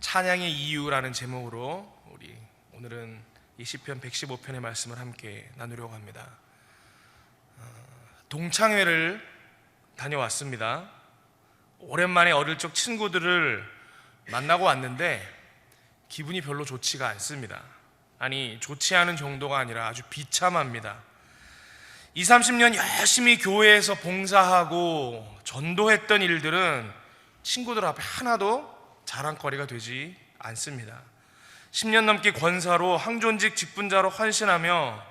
찬양의 이유라는 제목으로 우리 오늘은 이 시편 115편의 말씀을 함께 나누려고 합니다. 동창회를 다녀왔습니다. 오랜만에 어릴 적 친구들을 만나고 왔는데 기분이 별로 좋지가 않습니다. 아니, 좋지 않은 정도가 아니라 아주 비참합니다. 20, 30년 열심히 교회에서 봉사하고 전도했던 일들은 친구들 앞에 하나도 자랑거리가 되지 않습니다. 10년 넘게 권사로 항존직 직분자로 헌신하며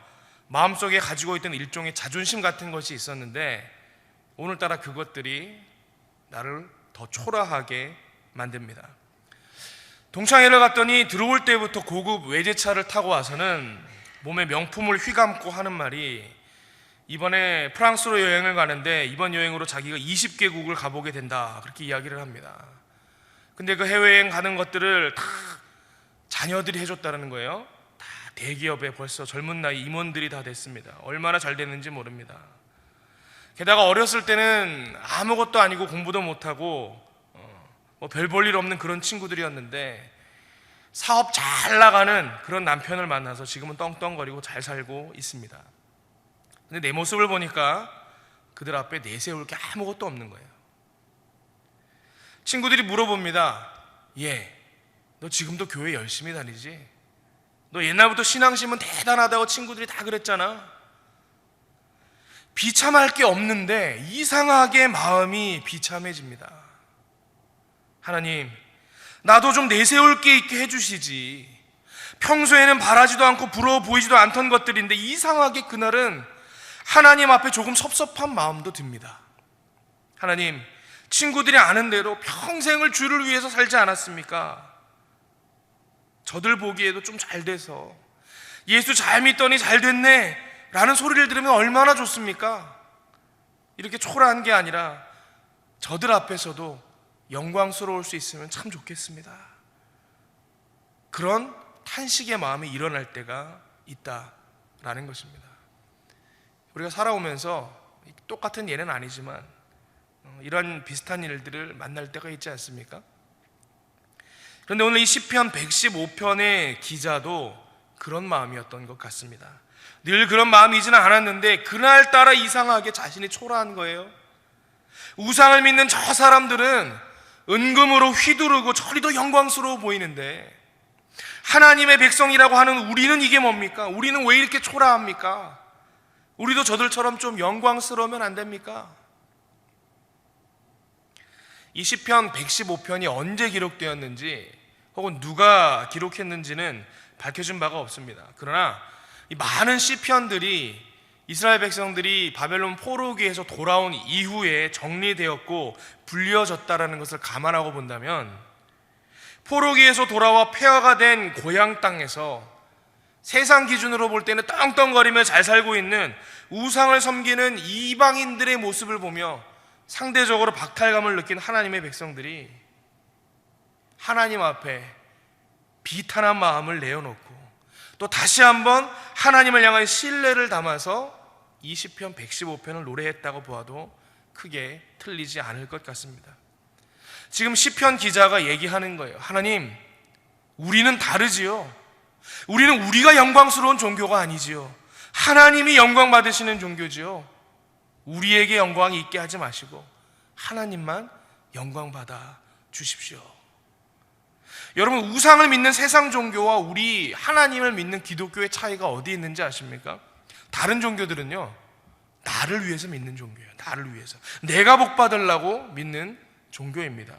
마음속에 가지고 있던 일종의 자존심 같은 것이 있었는데 오늘따라 그것들이 나를 더 초라하게 만듭니다. 동창회를 갔더니 들어올 때부터 고급 외제차를 타고 와서는 몸에 명품을 휘감고 하는 말이 이번에 프랑스로 여행을 가는데 이번 여행으로 자기가 20개국을 가보게 된다, 그렇게 이야기를 합니다. 근데 그 해외여행 가는 것들을 다 자녀들이 해줬다는 거예요. 다 대기업에 벌써 젊은 나이 임원들이 다 됐습니다. 얼마나 잘 됐는지 모릅니다. 게다가 어렸을 때는 아무것도 아니고 공부도 못하고 별 볼 일 없는 그런 친구들이었는데 사업 잘 나가는 그런 남편을 만나서 지금은 떵떵거리고 잘 살고 있습니다. 근데 내 모습을 보니까 그들 앞에 내세울 게 아무것도 없는 거예요. 친구들이 물어봅니다. 너 지금도 교회 열심히 다니지? 너 옛날부터 신앙심은 대단하다고 친구들이 다 그랬잖아. 비참할 게 없는데 이상하게 마음이 비참해집니다. 하나님, 나도 좀 내세울 게 있게 해주시지. 평소에는 바라지도 않고 부러워 보이지도 않던 것들인데 이상하게 그날은 하나님 앞에 조금 섭섭한 마음도 듭니다. 하나님, 친구들이 아는 대로 평생을 주를 위해서 살지 않았습니까? 저들 보기에도 좀 잘 돼서 예수 잘 믿더니 잘 됐네 라는 소리를 들으면 얼마나 좋습니까? 이렇게 초라한 게 아니라 저들 앞에서도 영광스러울 수 있으면 참 좋겠습니다. 그런 탄식의 마음이 일어날 때가 있다라는 것입니다. 우리가 살아오면서 똑같은 예는 아니지만 이런 비슷한 일들을 만날 때가 있지 않습니까? 그런데 오늘 이 시편 115편의 기자도 그런 마음이었던 것 같습니다. 늘 그런 마음이지는 않았는데 그날따라 이상하게 자신이 초라한 거예요. 우상을 믿는 저 사람들은 은금으로 휘두르고 저리도 영광스러워 보이는데 하나님의 백성이라고 하는 우리는 이게 뭡니까? 우리는 왜 이렇게 초라합니까? 우리도 저들처럼 좀 영광스러우면 안 됩니까? 이 시편 115편이 언제 기록되었는지 혹은 누가 기록했는지는 밝혀진 바가 없습니다. 그러나 이 많은 시편들이 이스라엘 백성들이 바벨론 포로기에서 돌아온 이후에 정리되었고 불려졌다는 것을 감안하고 본다면 포로기에서 돌아와 폐허가 된 고향 땅에서 세상 기준으로 볼 때는 떵떵거리며 잘 살고 있는 우상을 섬기는 이방인들의 모습을 보며 상대적으로 박탈감을 느낀 하나님의 백성들이 하나님 앞에 비탄한 마음을 내어놓고 또 다시 한번 하나님을 향한 신뢰를 담아서 이 시편 115편을 노래했다고 보아도 크게 틀리지 않을 것 같습니다. 지금 시편 기자가 얘기하는 거예요. 하나님, 우리는 다르지요. 우리는 우리가 영광스러운 종교가 아니지요. 하나님이 영광 받으시는 종교지요. 우리에게 영광이 있게 하지 마시고 하나님만 영광 받아 주십시오. 여러분, 우상을 믿는 세상 종교와 우리 하나님을 믿는 기독교의 차이가 어디 있는지 아십니까? 다른 종교들은요, 나를 위해서 믿는 종교예요. 나를 위해서, 내가 복 받으려고 믿는 종교입니다.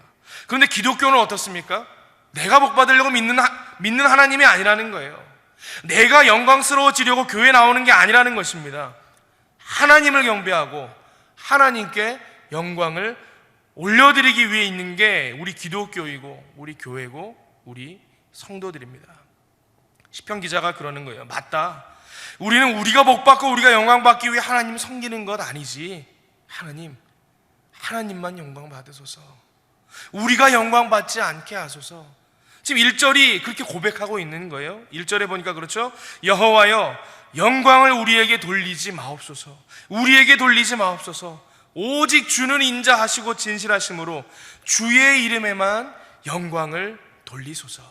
그런데 기독교는 어떻습니까? 내가 복 받으려고 믿는 하나님이 아니라는 거예요. 내가 영광스러워지려고 교회 나오는 게 아니라는 것입니다. 하나님을 경배하고 하나님께 영광을 올려드리기 위해 있는 게 우리 기독교이고 우리 교회고 우리 성도들입니다. 시편 기자가 그러는 거예요. 맞다. 우리는 우리가 복받고 우리가 영광받기 위해 하나님 섬기는 것 아니지. 하나님만 영광 받으소서. 우리가 영광 받지 않게 하소서. 지금 1절이 그렇게 고백하고 있는 거예요. 1절에 보니까 그렇죠. 여호와여, 영광을 우리에게 돌리지 마옵소서. 우리에게 돌리지 마옵소서. 오직 주는 인자하시고 진실하심으로 주의 이름에만 영광을 돌리소서.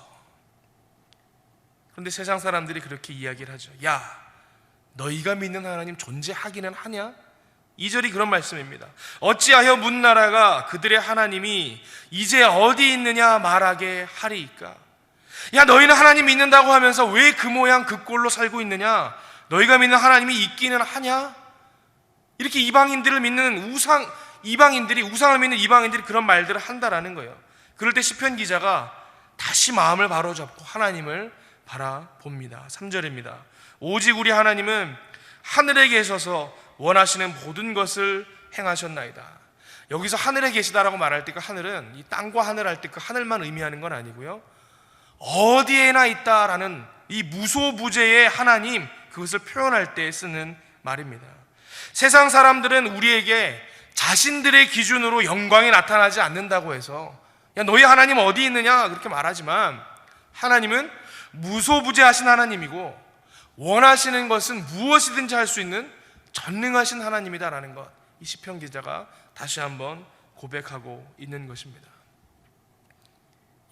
그런데 세상 사람들이 그렇게 이야기를 하죠. 야, 너희가 믿는 하나님 존재하기는 하냐? 2절이 그런 말씀입니다. 어찌하여 문나라가 그들의 하나님이 이제 어디 있느냐 말하게 하리이까? 야, 너희는 하나님 믿는다고 하면서 왜 그 모양 그 꼴로 살고 있느냐? 너희가 믿는 하나님이 있기는 하냐? 이렇게 이방인들을 믿는 우상을 믿는 이방인들이 그런 말들을 한다라는 거예요. 그럴 때 시편 기자가 다시 마음을 바로잡고 하나님을 바라봅니다. 3절입니다. 오직 우리 하나님은 하늘에 계셔서 원하시는 모든 것을 행하셨나이다. 여기서 하늘에 계시다라고 말할 때 그 하늘은 이 땅과 하늘 할 때 그 하늘만 의미하는 건 아니고요, 어디에나 있다라는 이 무소부재의 하나님, 그것을 표현할 때 쓰는 말입니다. 세상 사람들은 우리에게 자신들의 기준으로 영광이 나타나지 않는다고 해서 야, 너희 하나님 어디 있느냐 그렇게 말하지만, 하나님은 무소부재하신 하나님이고 원하시는 것은 무엇이든지 할 수 있는 전능하신 하나님이다라는 것, 이 시편 기자가 다시 한번 고백하고 있는 것입니다.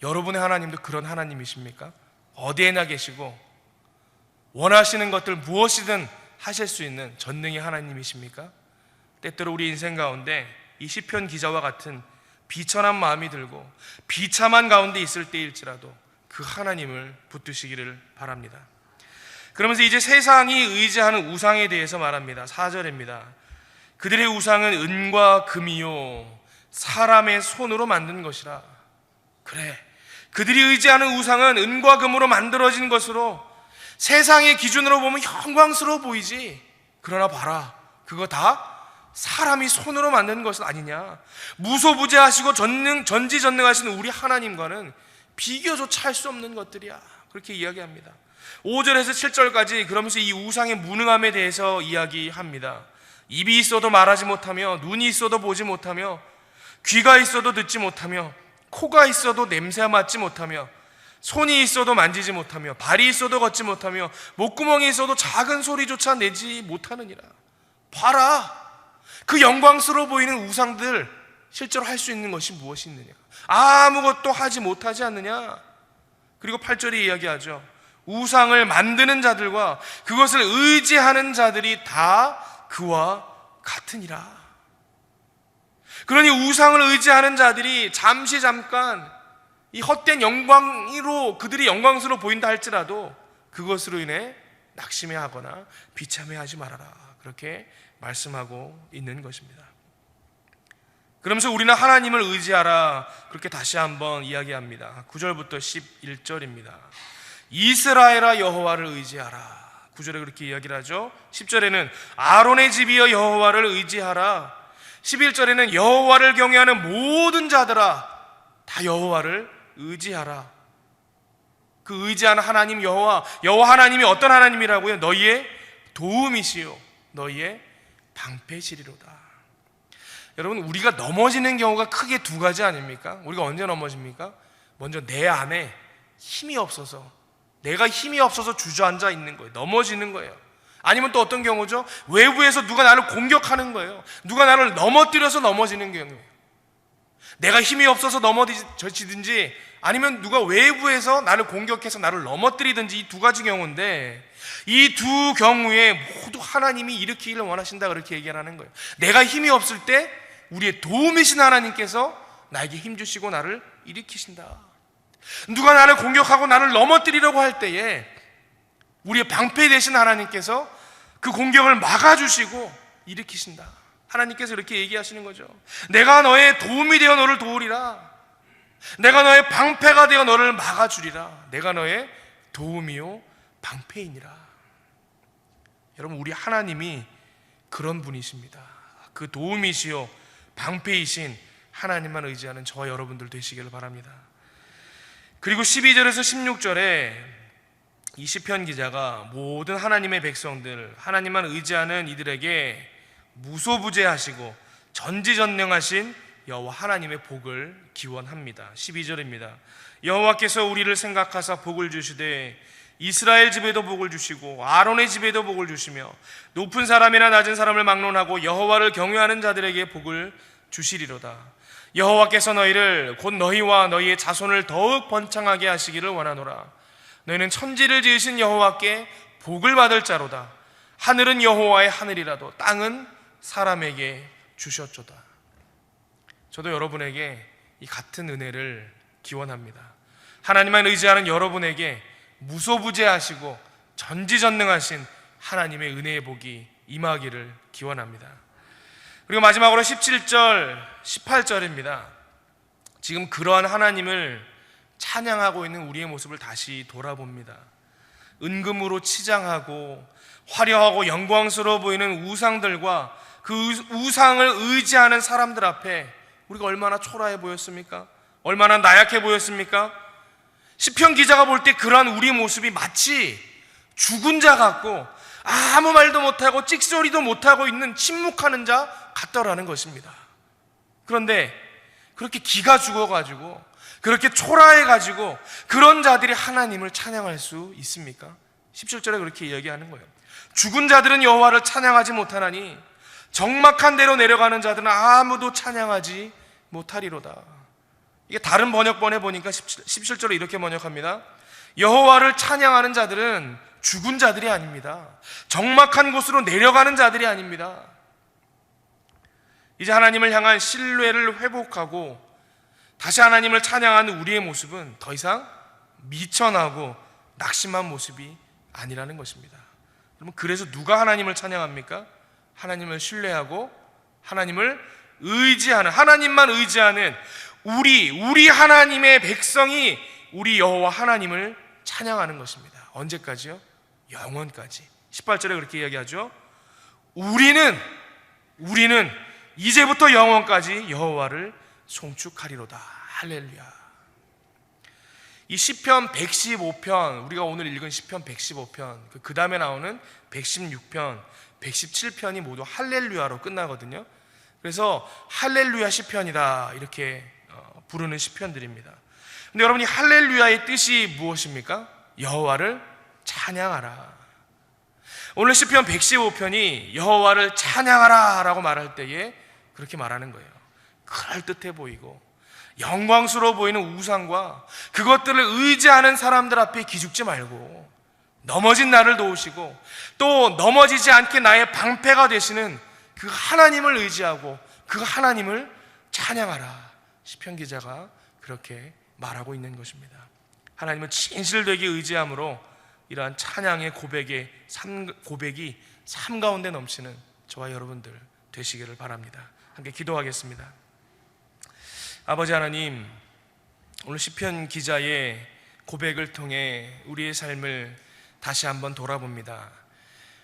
여러분의 하나님도 그런 하나님이십니까? 어디에나 계시고 원하시는 것들 무엇이든 하실 수 있는 전능의 하나님이십니까? 때때로 우리 인생 가운데 이 시편 기자와 같은 비천한 마음이 들고 비참한 가운데 있을 때일지라도 그 하나님을 붙드시기를 바랍니다. 그러면서 이제 세상이 의지하는 우상에 대해서 말합니다. 4절입니다. 그들의 우상은 은과 금이요 사람의 손으로 만든 것이라. 그래, 그들이 의지하는 우상은 은과 금으로 만들어진 것으로 세상의 기준으로 보면 영광스러워 보이지, 그러나 봐라, 그거 다 사람이 손으로 만든 것은 아니냐. 무소부재하시고 전지전능하신 우리 하나님과는 비교조차 할 수 없는 것들이야, 그렇게 이야기합니다. 5절에서 7절까지 그러면서 이 우상의 무능함에 대해서 이야기합니다. 입이 있어도 말하지 못하며, 눈이 있어도 보지 못하며, 귀가 있어도 듣지 못하며, 코가 있어도 냄새 맡지 못하며, 손이 있어도 만지지 못하며, 발이 있어도 걷지 못하며, 목구멍이 있어도 작은 소리조차 내지 못하느니라. 봐라, 그 영광스러워 보이는 우상들 실제로 할 수 있는 것이 무엇이 있느냐? 아무것도 하지 못하지 않느냐? 그리고 8절에 이야기하죠. 우상을 만드는 자들과 그것을 의지하는 자들이 다 그와 같으니라. 그러니 우상을 의지하는 자들이 잠깐 이 헛된 영광으로 그들이 영광스러워 보인다 할지라도 그것으로 인해 낙심해하거나 비참해하지 말아라, 그렇게 말씀하고 있는 것입니다. 그러면서 우리는 하나님을 의지하라, 그렇게 다시 한번 이야기합니다. 9절부터 11절입니다. 이스라엘아 여호와를 의지하라. 9절에 그렇게 이야기를 하죠. 10절에는 아론의 집이여 여호와를 의지하라. 11절에는 여호와를 경외하는 모든 자들아 다 여호와를 의지하라. 그 의지하는 하나님 여호와 하나님이 어떤 하나님이라고요? 너희의 도움이시요 너희의 방패시리로다. 여러분, 우리가 넘어지는 경우가 크게 두 가지 아닙니까? 우리가 언제 넘어집니까? 먼저 내 안에 힘이 없어서, 내가 힘이 없어서 주저앉아 있는 거예요. 넘어지는 거예요. 아니면 또 어떤 경우죠? 외부에서 누가 나를 공격하는 거예요. 누가 나를 넘어뜨려서 넘어지는 경우예요. 내가 힘이 없어서 넘어지든지 아니면 누가 외부에서 나를 공격해서 나를 넘어뜨리든지, 이 두 가지 경우인데, 이 두 경우에 모두 하나님이 일으키기를 원하신다, 그렇게 얘기를 하는 거예요. 내가 힘이 없을 때 우리의 도움이신 하나님께서 나에게 힘주시고 나를 일으키신다. 누가 나를 공격하고 나를 넘어뜨리려고 할 때에 우리의 방패 되신 하나님께서 그 공격을 막아주시고 일으키신다. 하나님께서 이렇게 얘기하시는 거죠. 내가 너의 도움이 되어 너를 도우리라. 내가 너의 방패가 되어 너를 막아주리라. 내가 너의 도움이요 방패이니라. 여러분, 우리 하나님이 그런 분이십니다. 그 도움이시요 방패이신 하나님만 의지하는 저와 여러분들 되시기를 바랍니다. 그리고 12절에서 16절에 이 시편 기자가 모든 하나님의 백성들, 하나님만 의지하는 이들에게 무소부재하시고 전지전능하신 여호와 하나님의 복을 기원합니다. 12절입니다. 여호와께서 우리를 생각하사 복을 주시되 이스라엘 집에도 복을 주시고 아론의 집에도 복을 주시며 높은 사람이나 낮은 사람을 막론하고 여호와를 경외하는 자들에게 복을 주시리로다. 여호와께서 너희를 곧 너희와 너희의 자손을 더욱 번창하게 하시기를 원하노라. 너희는 천지를 지으신 여호와께 복을 받을 자로다. 하늘은 여호와의 하늘이라도 땅은 사람에게 주셨도다. 저도 여러분에게 이 같은 은혜를 기원합니다. 하나님만 의지하는 여러분에게 무소부재하시고 전지전능하신 하나님의 은혜의 복이 임하기를 기원합니다. 그리고 마지막으로 17절, 18절입니다. 지금 그러한 하나님을 찬양하고 있는 우리의 모습을 다시 돌아봅니다. 은금으로 치장하고 화려하고 영광스러워 보이는 우상들과 그 우상을 의지하는 사람들 앞에 우리가 얼마나 초라해 보였습니까? 얼마나 나약해 보였습니까? 시편 기자가 볼 때 그러한 우리 모습이 마치 죽은 자 같고 아무 말도 못하고 찍소리도 못하고 있는 침묵하는 자 같더라는 것입니다. 그런데 그렇게 기가 죽어가지고 그렇게 초라해가지고 그런 자들이 하나님을 찬양할 수 있습니까? 17절에 그렇게 이야기하는 거예요. 죽은 자들은 여호와를 찬양하지 못하나니 적막한 데로 내려가는 자들은 아무도 찬양하지 못하리로다. 이게 다른 번역본에 보니까 17절에 이렇게 번역합니다. 여호와를 찬양하는 자들은 죽은 자들이 아닙니다. 적막한 곳으로 내려가는 자들이 아닙니다. 이제 하나님을 향한 신뢰를 회복하고 다시 하나님을 찬양하는 우리의 모습은 더 이상 미천하고 낙심한 모습이 아니라는 것입니다. 그러면 그래서 누가 하나님을 찬양합니까? 하나님을 신뢰하고 하나님을 의지하는, 하나님만 의지하는 우리 하나님의 백성이 우리 여호와 하나님을 찬양하는 것입니다. 언제까지요? 영원까지. 18절에 그렇게 이야기하죠. 우리는 이제부터 영원까지 여호와를 송축하리로다. 할렐루야. 이 시편 115편, 우리가 오늘 읽은 시편 115편, 그 다음에 나오는 116편, 117편이 모두 할렐루야로 끝나거든요. 그래서 할렐루야 시편이다 이렇게 부르는 시편들입니다. 근데 여러분, 이 할렐루야의 뜻이 무엇입니까? 여호와를 찬양하라. 오늘 시편 115편이 여호와를 찬양하라 라고 말할 때에 그렇게 말하는 거예요. 그럴듯해 보이고 영광스러워 보이는 우상과 그것들을 의지하는 사람들 앞에 기죽지 말고 넘어진 나를 도우시고 또 넘어지지 않게 나의 방패가 되시는 그 하나님을 의지하고 그 하나님을 찬양하라. 시편 기자가 그렇게 말하고 있는 것입니다. 하나님을 진실되게 의지함으로 이러한 찬양의 고백이 삶 가운데 넘치는 저와 여러분들 되시기를 바랍니다. 함께 기도하겠습니다. 아버지 하나님, 오늘 시편 기자의 고백을 통해 우리의 삶을 다시 한번 돌아봅니다.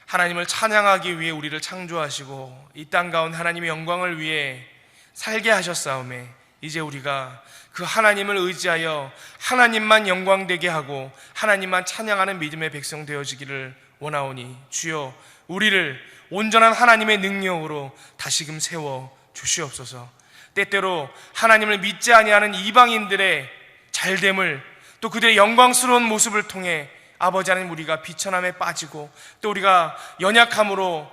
하나님을 찬양하기 위해 우리를 창조하시고 이 땅 가운데 하나님의 영광을 위해 살게 하셨사오매 이제 우리가 그 하나님을 의지하여 하나님만 영광되게 하고 하나님만 찬양하는 믿음의 백성 되어지기를 원하오니 주여 우리를 온전한 하나님의 능력으로 다시금 세워 주시옵소서. 때때로 하나님을 믿지 아니하는 이방인들의 잘됨을 또 그들의 영광스러운 모습을 통해 아버지 하나님 우리가 비천함에 빠지고 또 우리가 연약함으로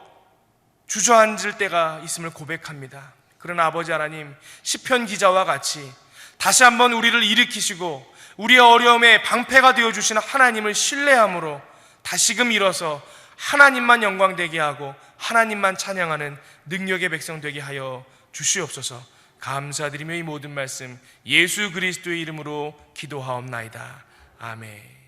주저앉을 때가 있음을 고백합니다. 그러나 아버지 하나님, 시편 기자와 같이 다시 한번 우리를 일으키시고 우리의 어려움에 방패가 되어주시는 하나님을 신뢰함으로 다시금 일어서 하나님만 영광되게 하고 하나님만 찬양하는 능력의 백성 되게 하여 주시옵소서. 감사드리며 이 모든 말씀 예수 그리스도의 이름으로 기도하옵나이다. 아멘.